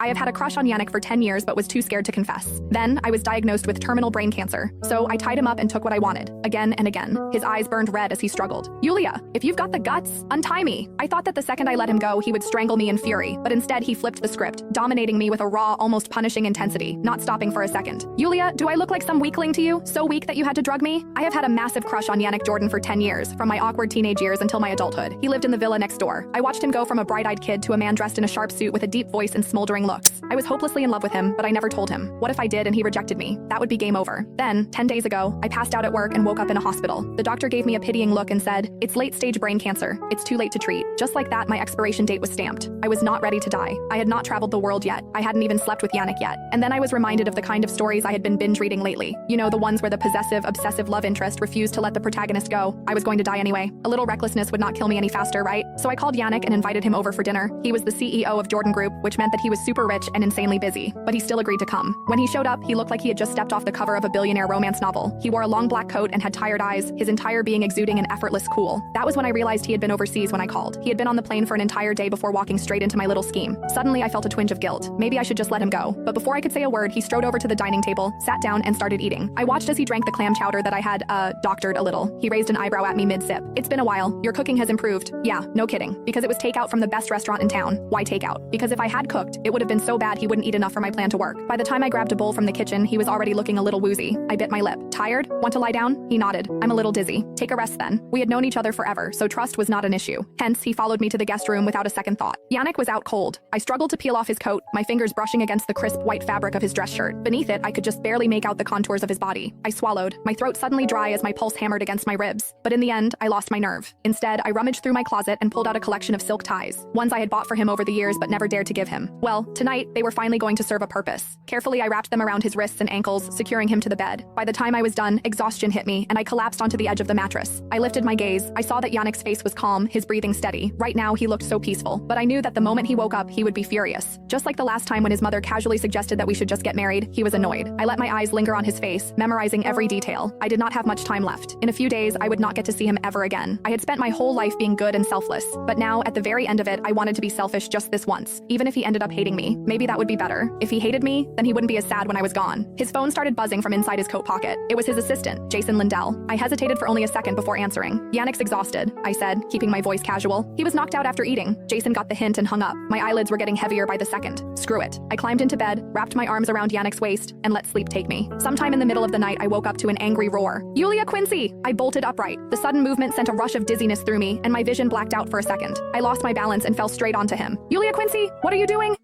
I have had a crush on Yannick for 10 years but was too scared to confess. Then, I was diagnosed with terminal brain cancer, so I tied him up and took what I wanted, again and again. His eyes burned red as he struggled. Yulia, if you've got the guts, untie me. I thought that the second I let him go, he would strangle me in fury, but instead he flipped the script, dominating me with a raw, almost punishing intensity, not stopping for a second. Yulia, do I look like some weakling to you? So weak that you had to drug me? I have had a massive crush on Yannick Jordan for 10 years, from my awkward teenage years until my adulthood. He lived in the villa next door. I watched him go from a bright-eyed kid to a man dressed in a sharp suit with a deep voice and smoldering looks. I was hopelessly in love with him, but I never told him. What if I did and he rejected me? That would be game over. Then, 10 days ago, I passed out at work and woke up in a hospital. The doctor gave me a pitying look and said, "It's late-stage brain cancer. It's too late to treat." Just like that, my expiration date was stamped. I was not ready to die. I had not traveled the world yet. I hadn't even slept with Yannick yet. And then I was reminded of the kind of stories I had been binge reading lately. You know, the ones where the possessive, obsessive love interest refused to let the protagonist go. I was going to die anyway. A little recklessness would not kill me any faster, right? So I called Yannick and invited him over for dinner. He was the CEO of Jordan Group, which meant that he was super rich and insanely busy, but he still agreed to come. When he showed up, he looked like he had just stepped off the cover of a billionaire romance novel. He wore a long black coat and had tired eyes, his entire being exuding an effortless cool. That was when I realized he had been overseas when I called. He had been on the plane for an entire day before walking straight into my little scheme. Suddenly, I felt a twinge of guilt. Maybe I should just let him go. But before I could say a word, he strode over to the dining table, sat down, and started eating. I watched as he drank the clam chowder that I had, doctored a little. He raised an eyebrow at me mid-sip. "It's been a while. Your cooking has improved." Yeah, no kidding. Because it was takeout from the best restaurant in town. Why takeout? Because if I had cooked, it would have been so bad he wouldn't eat enough for my plan to work. By the time I grabbed a bowl from the kitchen, he was already looking a little woozy. I bit my lip. "Tired? Want to lie down?" He nodded. "I'm a little dizzy." "Take a rest then." We had known each other forever, so trust was not an issue. Hence, he followed me to the guest room without a second thought. Yannick was out cold. I struggled to peel off his coat, my fingers brushing against the crisp white fabric of his dress shirt. Beneath it, I could just barely make out the contours of his body. I swallowed, my throat suddenly dry as my pulse hammered against my ribs. But in the end, I lost my nerve. Instead, I rummaged through my closet and pulled out a collection of silk ties, ones I had bought for him over the years but never dared to give him. Well, tonight, they were finally going to serve a purpose. Carefully, I wrapped them around his wrists and ankles, securing him to the bed. By the time I was done, exhaustion hit me, and I collapsed onto the edge of the mattress. I lifted my gaze. I saw that Yannick's face was calm, his breathing steady. Right now, he looked so peaceful. But I knew that the moment he woke up, he would be furious. Just like the last time when his mother casually suggested that we should just get married, he was annoyed. I let my eyes linger on his face, memorizing every detail. I did not have much time left. In a few days, I would not get to see him ever again. I had spent my whole life being good and selfless. But now, at the very end of it, I wanted to be selfish just this once. Even if he ended up hating me, maybe that would be better. If he hated me, then he wouldn't be as sad when I was gone. His phone started buzzing from inside his coat pocket. It was his assistant, Jason Lindell. I hesitated for only a second before answering. "Yannick's exhausted," I said, keeping my voice casual. "He was knocked out after eating." Jason got the hint and hung up. My eyelids were getting heavier by the second. Screw it. I climbed into bed, wrapped my arms around Yannick's waist, and let sleep take me. Sometime in the middle of the night, I woke up to an angry roar. "Yulia Quincy!" I bolted upright. The sudden movement sent a rush of dizziness through me, and my vision blacked out for a second. I lost my balance and fell straight onto him. "Yulia Quincy, what are you doing?"